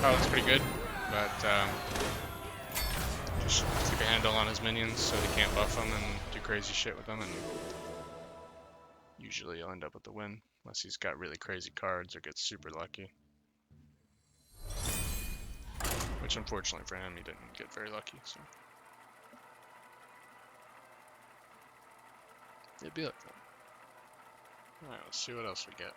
Paladin's pretty good, but just keep a handle on his minions so he can't buff them and do crazy shit with them, and usually you'll end up with the win, unless he's got really crazy cards or gets super lucky. Which unfortunately for him, he didn't get very lucky, so. It'd be like that. Alright, let's see what else we get.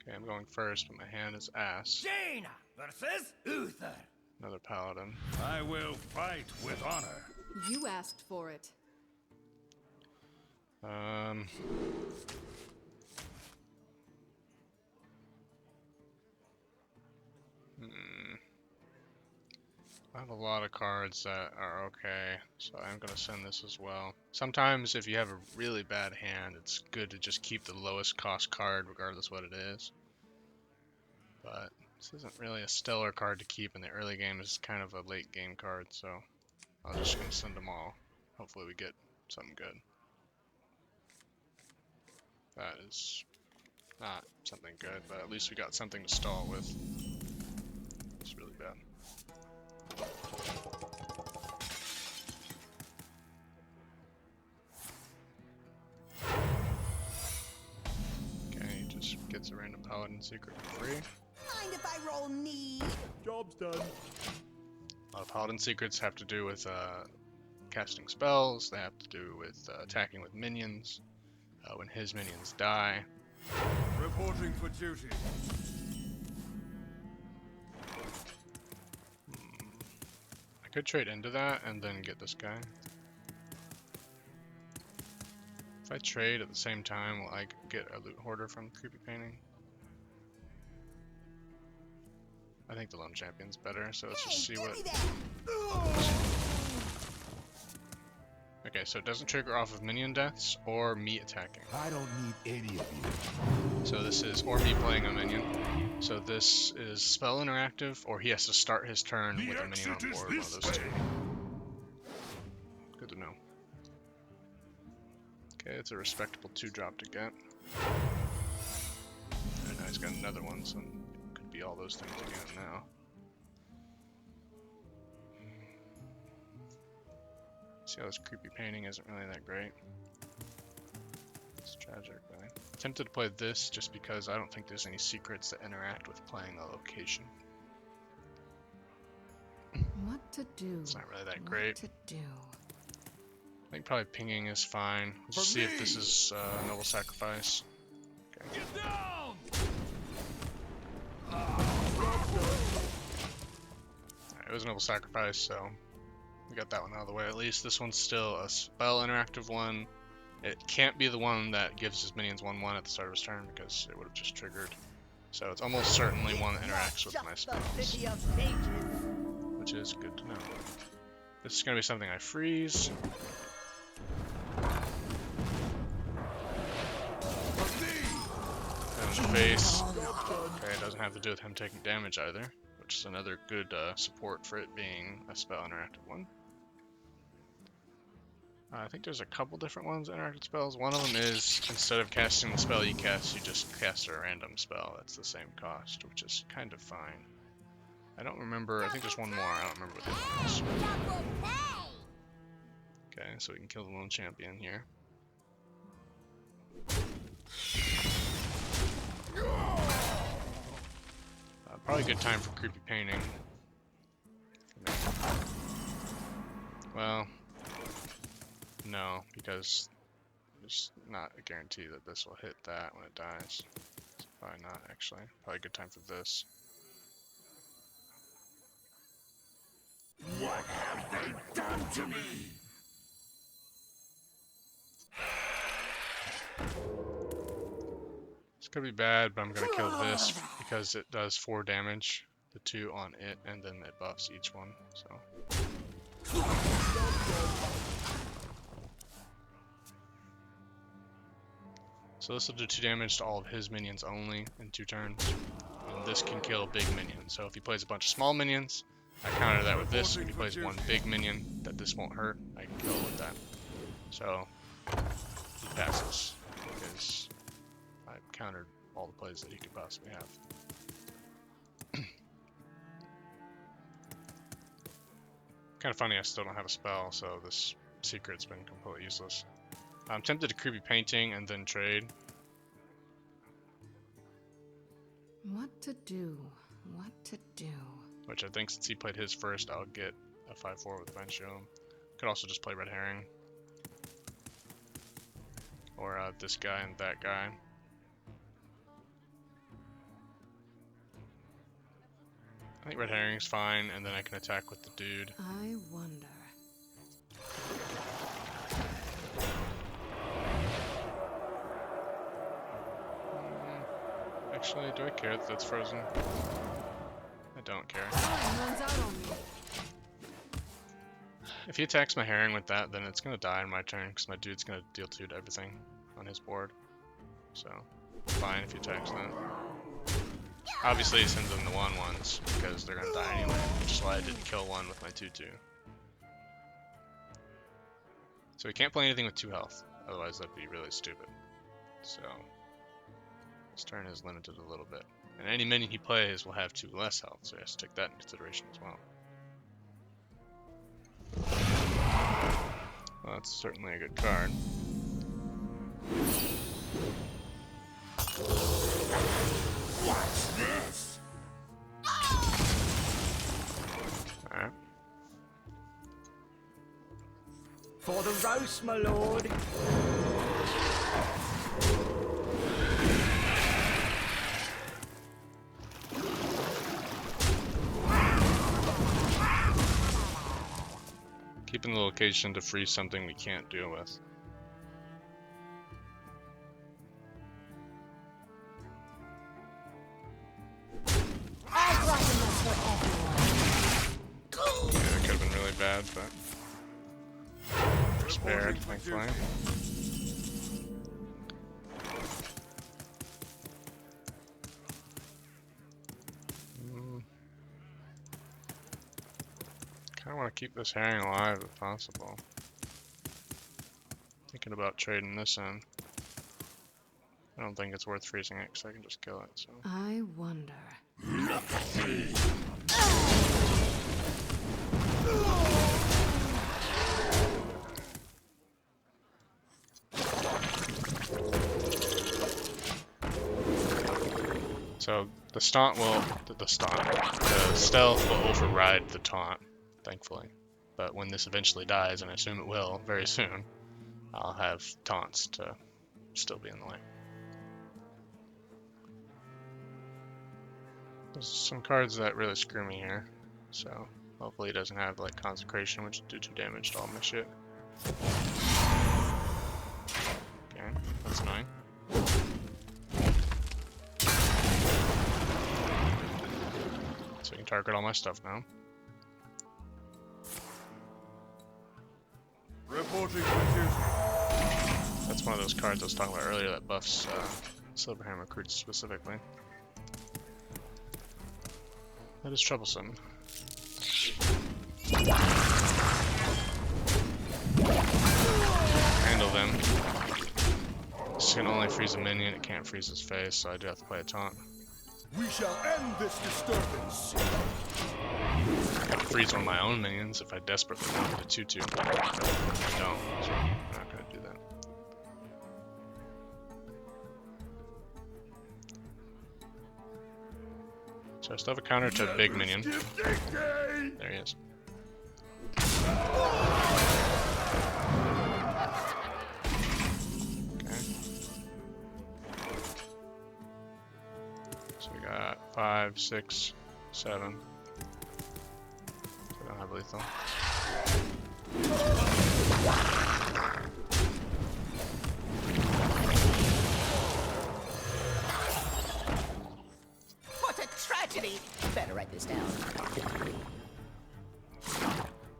Okay, I'm going first, but my hand is ass. Jaina versus Uther. Another paladin. I will fight with honor. You asked for it. I have a lot of cards that are okay, so I'm going to send this as well. Sometimes if you have a really bad hand, it's good to just keep the lowest cost card regardless what it is. But this isn't really a stellar card to keep in the early game. It's kind of a late game card, so I'm just going to send them all. Hopefully we get something good. That is not something good, but at least we got something to stall with. It's really bad. Okay, he just gets a random paladin secret for free. Mind if I roll knee? Job's done. A lot of paladin secrets have to do with casting spells. They have to do with attacking with minions. When his minions die. Reporting for duty. I could trade into that and then get this guy. If I trade at the same time, will I get a loot hoarder from Creepy Painting? I think the Lone Champion's better, so let's just see what... Okay, so it doesn't trigger off of minion deaths or me attacking. I don't need any of you. So this is, or me playing a minion. So this is spell interactive, or he has to start his turn with a minion on board, one of those two. Good to know. Okay, it's a respectable 2-drop to get. And now he's got another one, so it could be all those things again now. See how this creepy painting isn't really that great. It's tragic, really. Tempted to play this just because I don't think there's any secrets that interact with playing a location. What to do? It's not really that great. What to do? I think probably pinging is fine. Let's see if this is Noble Sacrifice. Okay. Get down! Alright, it was Noble Sacrifice, so we got that one out of the way at least. This one's still a spell interactive one. It can't be the one that gives his minions 1/1 at the start of his turn because it would have just triggered. So it's almost certainly one that interacts with my spells, which is good to know. This is going to be something I freeze. And in the face. Okay, it doesn't have to do with him taking damage either, which is another good support for it being a spell interactive one. I think there's a couple different ones that interact with spells. One of them is, instead of casting the spell you cast, you just cast a random spell. That's the same cost, which is kind of fine. I don't remember, I think there's one more, I don't remember what the other one is. Okay, so we can kill the Lone Champion here. Probably a good time for Creepy Painting. Well, no, because there's not a guarantee that this will hit that when it dies. It's probably not, actually. Probably a good time for this. What have they done to me? This could be bad, but I'm going to kill this because it does 4 damage, the 2 on it, and then it buffs each one, so. So this will do 2 damage to all of his minions only in 2 turns, and this can kill big minions. So if he plays a bunch of small minions, I counter that with this. If he plays one big minion that this won't hurt, I can kill it with that. So he passes because I countered all the plays that he could possibly have. Kind of funny, I still don't have a spell, so this secret's been completely useless. I'm tempted to creepy painting and then trade. What to do? What to do? Which I think since he played his first, I'll get a 5/4 with Vine Shield. Could also just play Red Herring. Or this guy and that guy. I think Red Herring's fine, and then I can attack with the dude. I wonder. Actually, do I care that that's frozen? I don't care. Time runs out on me. If he attacks my Herring with that, then it's gonna die on my turn, because my dude's gonna deal 2 to everything on his board. So, fine if he attacks that. Obviously, he sends them the 1/1s, because they're gonna die anyway, which is why I didn't kill one with my 2/2. So he can't play anything with 2 health, otherwise that'd be really stupid. So, his turn is limited a little bit. And any minion he plays will have 2 less health, so he has to take that into consideration as well. Well, that's certainly a good card. What's this? Alright. For the roast, my lord. Keeping the location to freeze something we can't deal with. I've brought enough for everyone. Yeah, that could have been really bad, but we're spared, Reporting for thankfully. duty. Kind of want to keep this Herring alive if possible. Thinking about trading this in. I don't think it's worth freezing it because I can just kill it. So I wonder. So the stealth will override the taunt, thankfully. But when this eventually dies, and I assume it will very soon, I'll have taunts to still be in the way. There's some cards that really screw me here, so hopefully he doesn't have like Consecration, which do 2 damage to all my shit. Okay, that's annoying. So you can target all my stuff now. Reporting for duty. That's one of those cards I was talking about earlier that buffs Silverhand recruits specifically. That is troublesome. Handle them. This can only freeze a minion, it can't freeze his face, so I do have to play a taunt. We shall end this disturbance. I could freeze one of my own minions if I desperately wanted to 2/2, but I don't, so I'm not going to do that. So I still have a counter to big minion. There he is. Okay. So we got 5, 6, 7. So I don't have lethal. What a tragedy! Better write this down.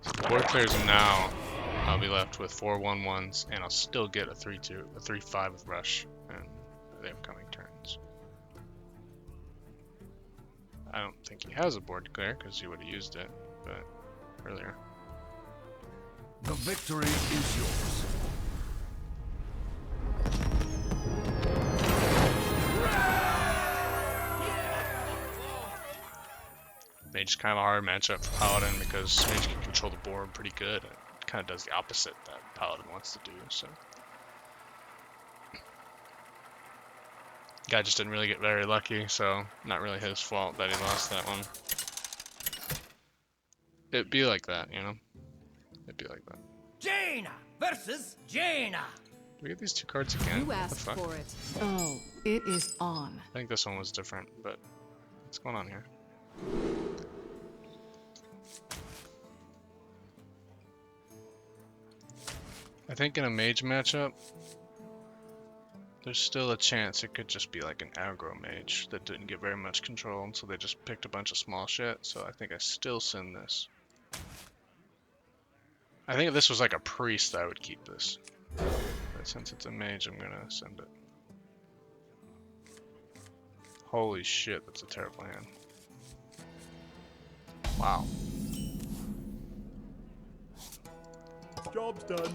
So the board clears now. I'll be left with 4 1/1s, and I'll still get a 3/2, a 3/5 with rush, and the upcoming turns. I don't think he has a board clear because he would have used it, but earlier. The victory is yours. Mage, kind of a hard matchup for Paladin because Mage can control the board pretty good. It kind of does the opposite that Paladin wants to do. So guy just didn't really get very lucky, so not really his fault that he lost that one. It'd be like that, you know? It'd be like that. Jaina versus Jaina. Do we get these two cards again? You What the asked fuck? for it. Oh, it is on. I think this one was different, but what's going on here? I think in a mage matchup, there's still a chance it could just be like an aggro mage that didn't get very much control, and so they just picked a bunch of small shit, so I think I still send this. I think if this was like a priest, I would keep this. But since it's a mage, I'm gonna send it. Holy shit, that's a terrible hand. Wow. Job's done.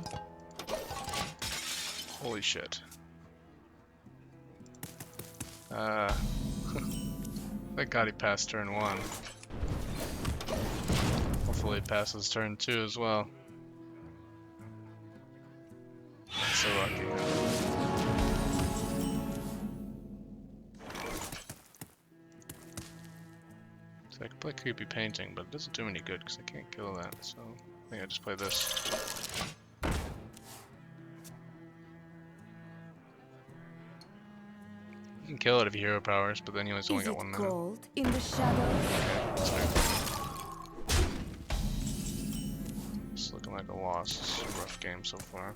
Holy shit. Thank God he passed turn 1. Hopefully he passes turn 2 as well. So lucky. So I can play creepy painting, but it doesn't do me any good because I can't kill that, so I think I just play this. You can kill it if you hero powers, but then you only Is got it 1 minute. cold in the shadows? That's fine. It's looking like a loss. It's a rough game so far.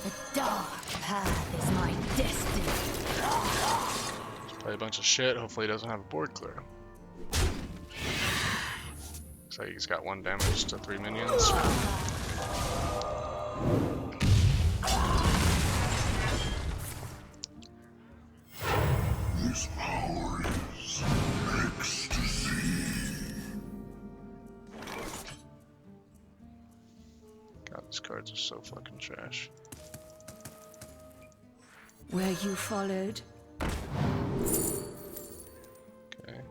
The dark path is my destiny. Just play a bunch of shit. Hopefully he doesn't have a board clear. Looks like he's got 1 damage to 3 minions. This power is ecstasy. God, these cards are so fucking trash. Where you followed, Okay.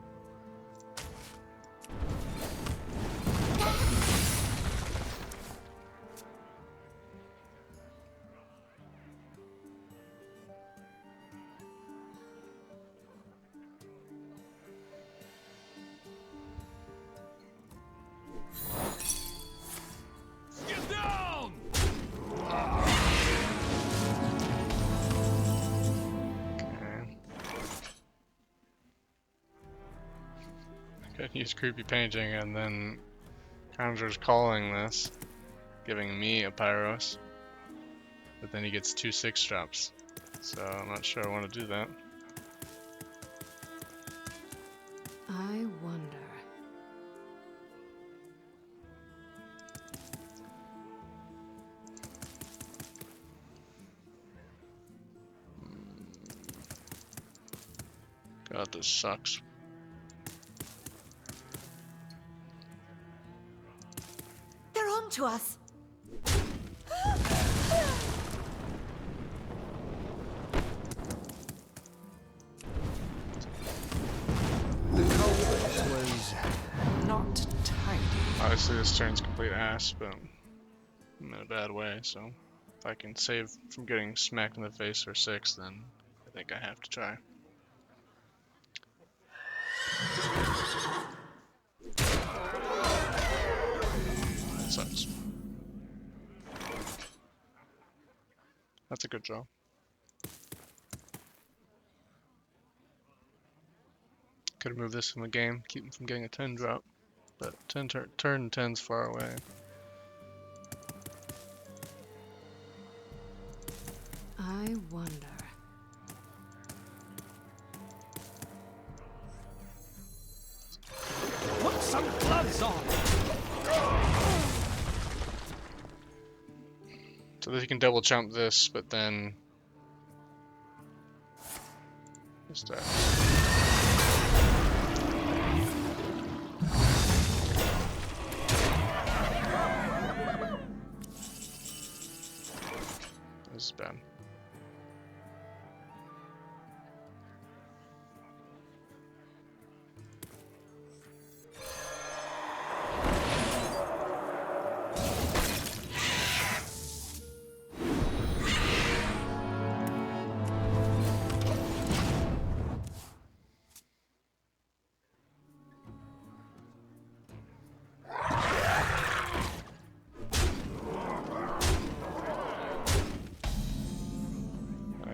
Get down! Okay. I could use creepy painting and then Conjurer's calling this, giving me a Pyros. But then he gets 2 6-drops. So I'm not sure I want to do that. I wonder. God, this sucks. they're on to us. The coldness was not tidy. Obviously this turn's complete ass, but I'm in a bad way, so if I can save from getting smacked in the face for 6, then I think I have to try. That sucks. That's a good draw. Could have moved this from the game, keep him from getting a 10 drop, but turn 10's far away. I wonder. Put some gloves on. So that you can double jump this, but then just this is bad.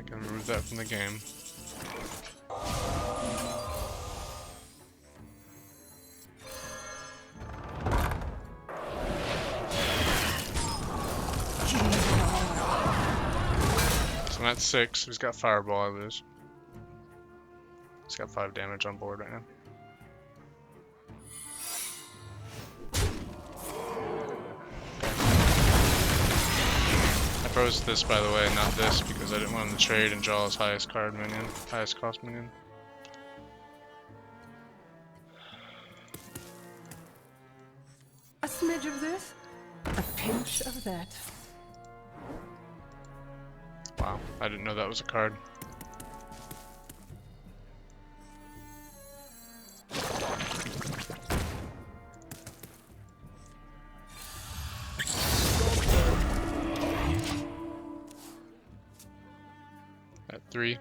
Can remove that from the game. So I'm at 6. He's got Fireball, I lose. He's got 5 damage on board right now. I froze this, by the way, not this, because I didn't want him to trade and draw his highest card minion, highest cost minion. A smidge of this, a pinch of that. Wow, I didn't know that was a card. At 3.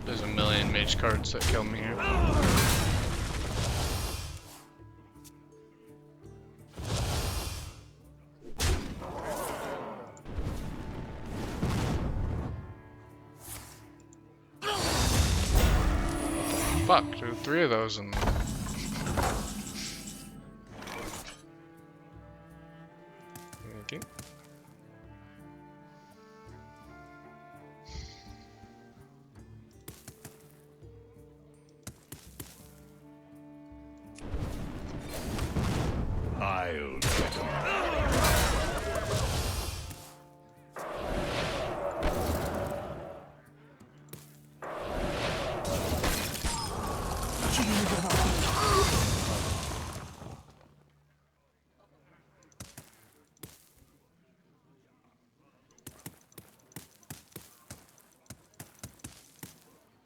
There's a million mage cards that kill me here. Fuck, dude, 3 of those and... Okay. I'll get him.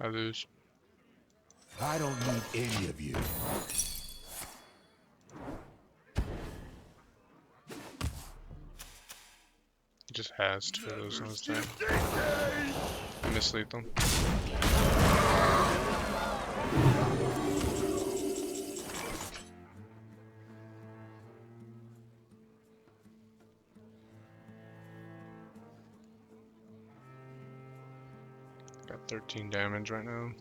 I lose. I don't need any of you. He just has 2 of those in his deck. Mislead them. Got 13 damage right now.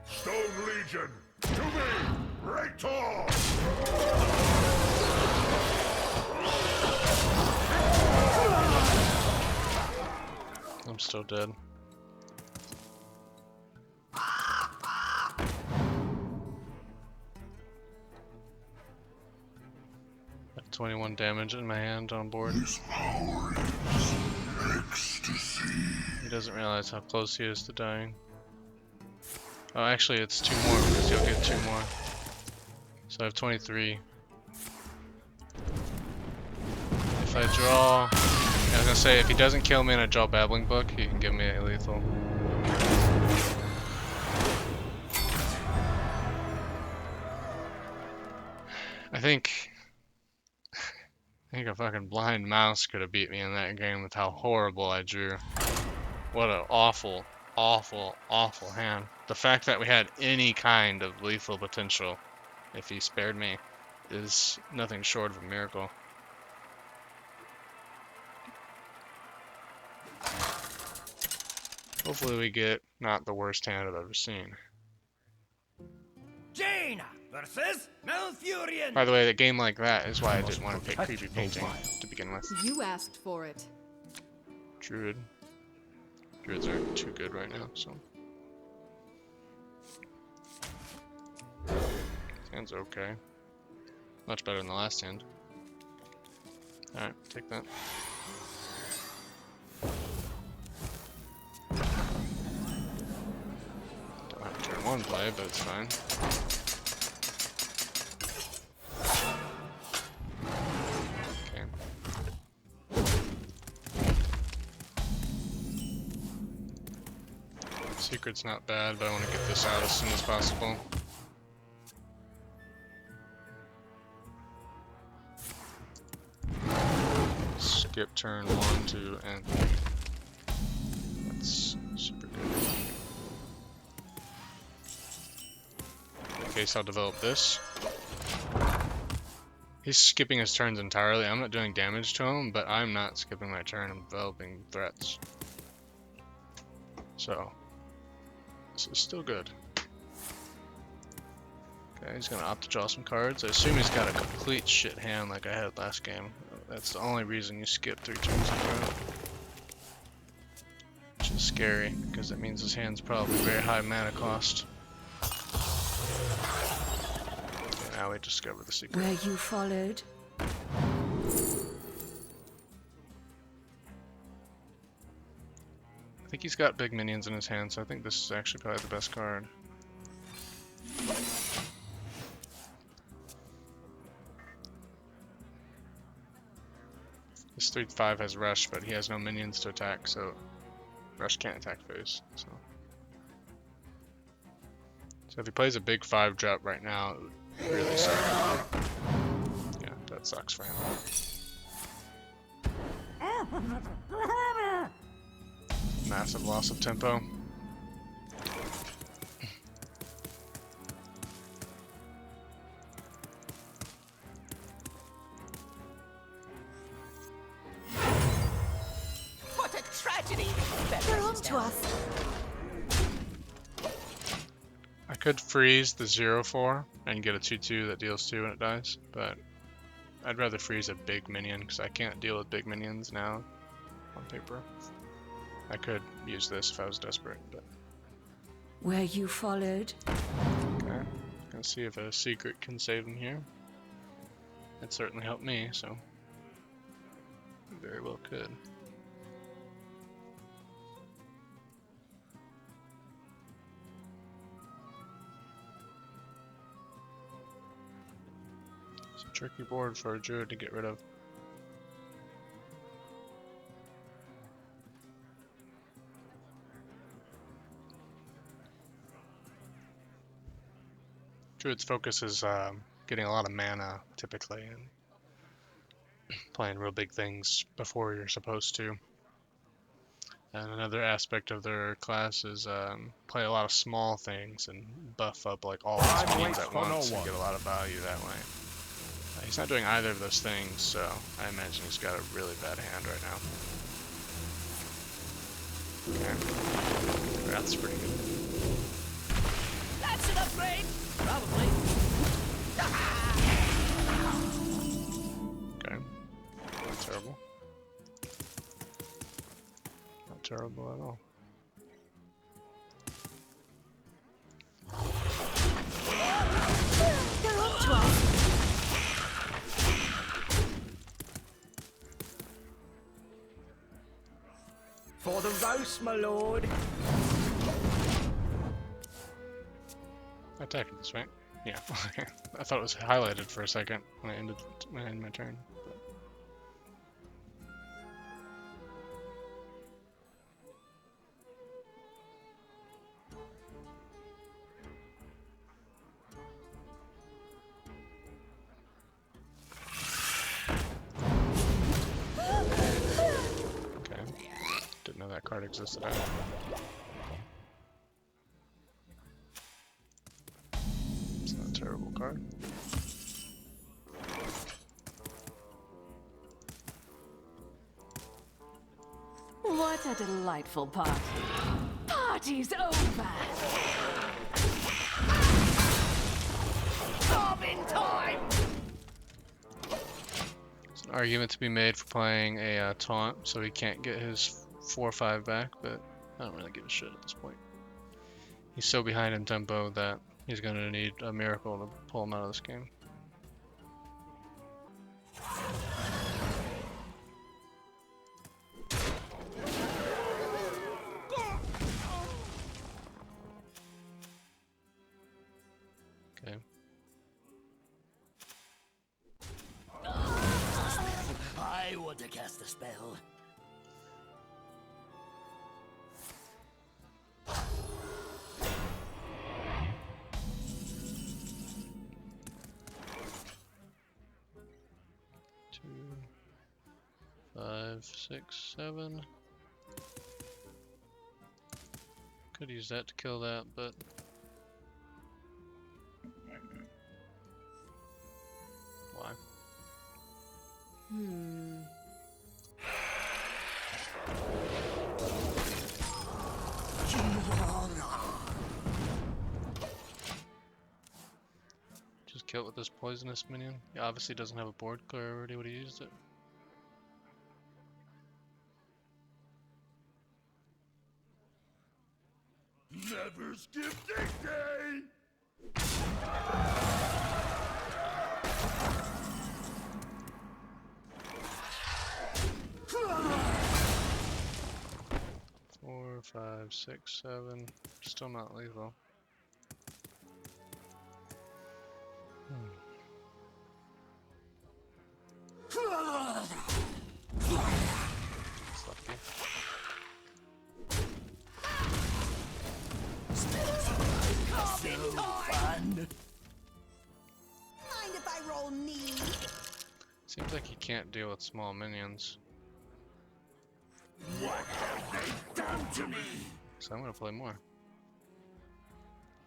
Stone Legion, to me! Rector! I'm still dead. Got 21 damage in my hand on board. This power is ecstasy. He doesn't realize how close he is to dying. Oh, actually, it's 2 more because he'll get 2 more. So I have 23. If I draw... I was gonna say, if he doesn't kill me and I draw Babbling Book, he can give me a lethal. I think a fucking blind mouse could have beat me in that game with how horrible I drew. What an awful, awful, awful hand. The fact that we had any kind of lethal potential, if he spared me, is nothing short of a miracle. Hopefully we get not the worst hand I've ever seen. Jaina versus Malfurion. By the way, a game like that is why I didn't want to pick Creepy Painting to begin with. You asked for it. Druid. Druids aren't too good right now, so. This hand's okay. Much better than the last hand. Alright, take that. Don't have turn 1 play, but it's fine. Secret's not bad, but I want to get this out as soon as possible. Skip turn 1, 2, and 3. That's super good. In case I'll develop this. He's skipping his turns entirely. I'm not doing damage to him, but I'm not skipping my turn. I'm developing threats. So, this is still good. Okay, he's gonna opt to draw some cards. I assume he's got a complete shit hand like I had last game. That's the only reason you skip 3 turns in a row. Which is scary, because that means his hand's probably very high mana cost. Okay, now we discover the secret. Where you followed? I think he's got big minions in his hand, so I think this is actually probably the best card. This 3/5 has Rush, but he has no minions to attack, so Rush can't attack face. So if he plays a big 5-drop right now, it would really suck. Yeah, that sucks for him. Massive loss of tempo. What a tragedy! They're on to us. I could freeze the 0/4 and get a 2/2 that deals 2 when it dies, but I'd rather freeze a big minion because I can't deal with big minions now on paper. I could use this if I was desperate, but Where you followed? okay. Gonna see if a secret can save him here. It certainly helped me, so very well could. It's a tricky board for a druid to get rid of. Druid's focus is getting a lot of mana, typically, and playing real big things before you're supposed to. And another aspect of their class is play a lot of small things and buff up like all his minions at once and get a lot of value that way. He's not doing either of those things, so I imagine he's got a really bad hand right now. Okay. That's pretty good. That's an upgrade! Probably. Okay. Not terrible. Not terrible at all. They're on to us. For the roast, my lord. I attacked this, right? Yeah. Okay. I thought it was highlighted for a second when I ended my turn. But... Okay. Didn't know that card existed either. It's not a terrible card. What a delightful party. Party's over. Bombing time! There's an argument to be made for playing a taunt, so he can't get his 4/5 back, but I don't really give a shit at this point. He's so behind in tempo that he's gonna need a miracle to pull him out of this game. Okay. I want to cast a spell. Two, 5, 6, 7. Could use that to kill that, but why? Just kill it with this poisonous minion. He obviously doesn't have a board clear already when he used it. Never skip this day! 4, 5, 6, 7. Still not lethal. It's lucky. Fun. Mind if I roll knee? Seems like he can't deal with small minions. What have they done to me? So I'm gonna play more.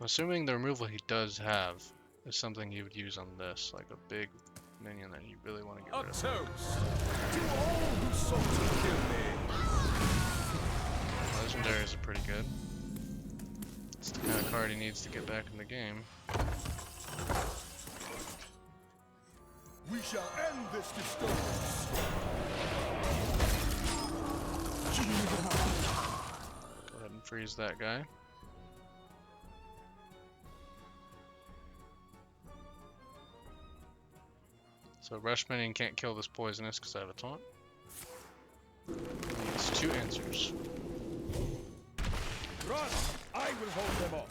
I'm assuming the removal he does have is something he would use on this, like a big minion that you really want to get A rid of. toast to all who sought to kill me. Legendaries are pretty good. It's the kind of card he needs to get back in the game. We shall end this disturbance. Go ahead and freeze that guy. So Rush Minion can't kill this poisonous because I have a taunt. Needs 2 answers. Run! I will hold them off.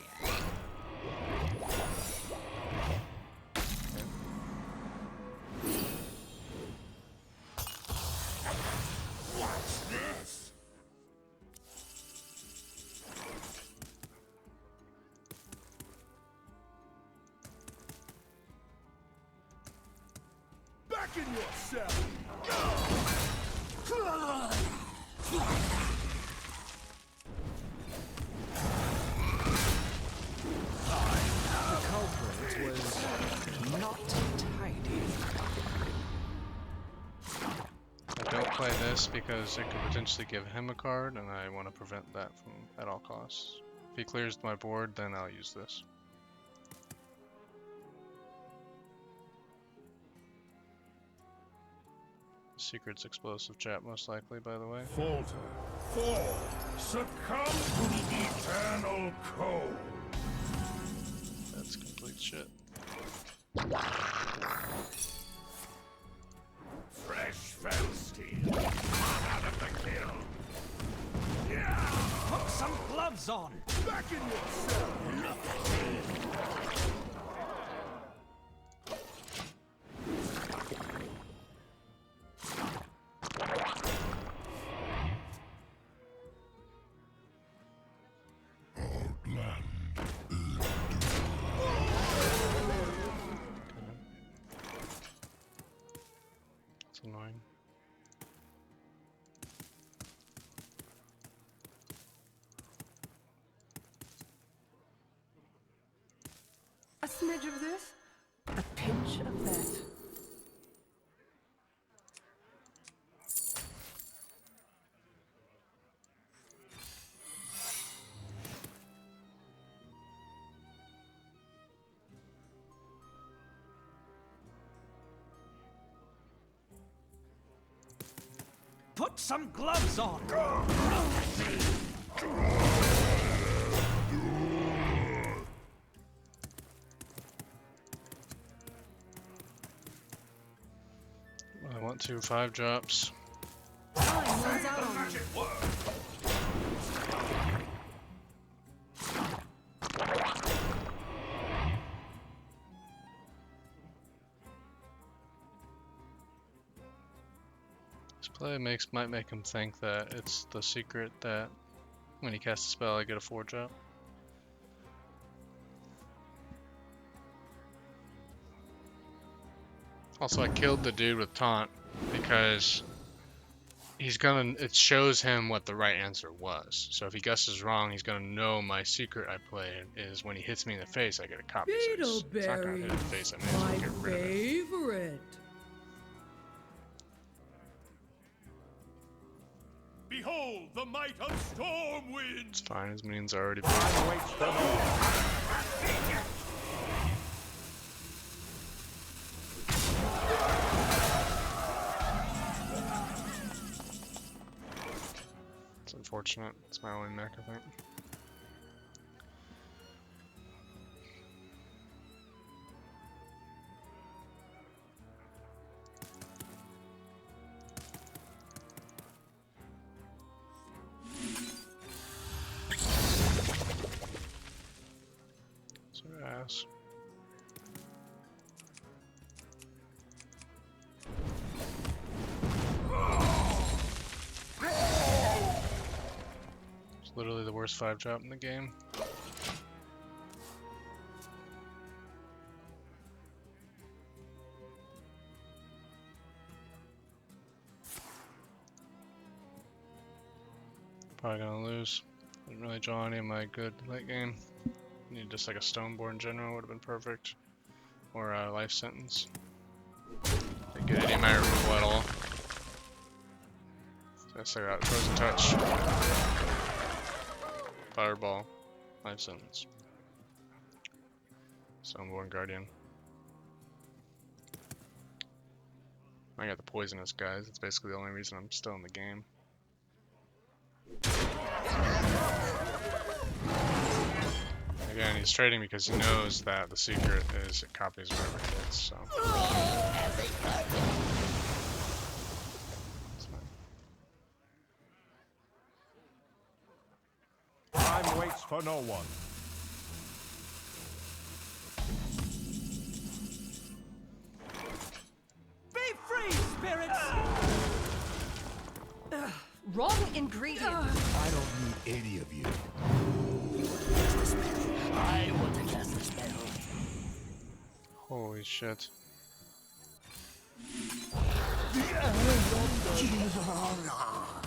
What's this? Back in your cell. The culprit was not tidy. I don't play this because it could potentially give him a card, and I want to prevent that from at all costs. If he clears my board, then I'll use this. Secret's explosive chat, most likely, by the way. Falter, fall, succumb to the eternal cold. That's complete shit. Fresh fell steel, out of the kill. Yeah! Put some gloves on. Back in your cell. It's annoying. A smidge of this, a pinch of that. Put some gloves on. I want 2 5-drops. Time runs out The on me. magic word. This play might make him think that it's the secret that when he casts a spell I get a 4-drop. Also, I killed the dude with taunt because it shows him what the right answer was. So if he guesses wrong, he's gonna know my secret I played is when he hits me in the face, I get a copy size. It's not gonna hit in the face, I may as well My get rid of it. favorite. Behold the might of Stormwind! It's fine, his minions are already big. Time waits for no one. It's unfortunate. It's my only mech, I think. It's her ass. It's literally the worst 5-drop in the game. Probably gonna lose. Didn't really draw any of my good late game. Need just like a Stoneborn General would have been perfect. Or a Life Sentence. Didn't get any of my removal at all. So I still got Frozen Touch. Fireball. Life Sentence. Stoneborn Guardian. I got the poisonous guys. That's basically the only reason I'm still in the game. Again, he's trading because he knows that the secret is it copies whatever it gets, so. It's fine. Time waits for no one. Be free, spirits! Wrong ingredient. I don't need any of you. I want to cast a spell. Holy shit.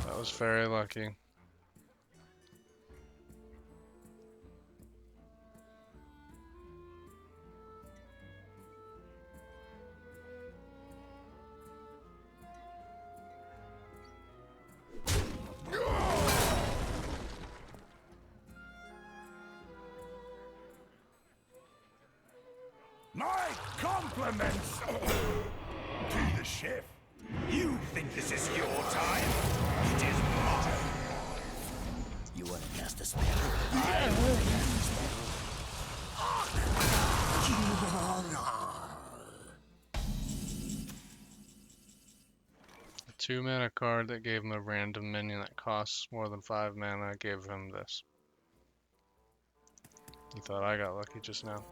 That was very lucky. My compliments to the chef. You think this is your time? It is mine. You want to cast a spell? I want to cast a spell. A 2-mana card that gave him a random minion that costs more than 5 mana gave him this. He thought I got lucky just now.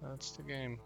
That's the game.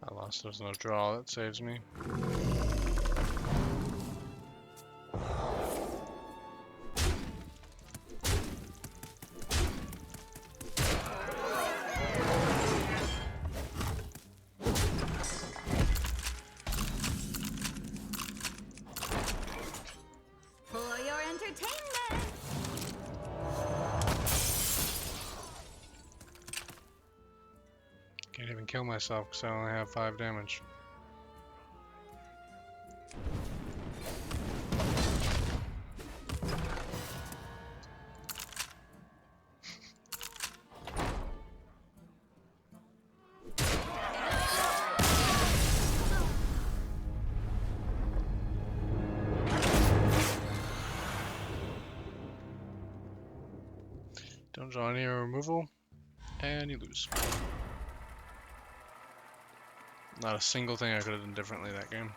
I lost, there's no draw that saves me. For your entertainment! Can't even kill myself because I only have 5 damage. Don't draw any removal, and you lose. Not a single thing I could have done differently that game.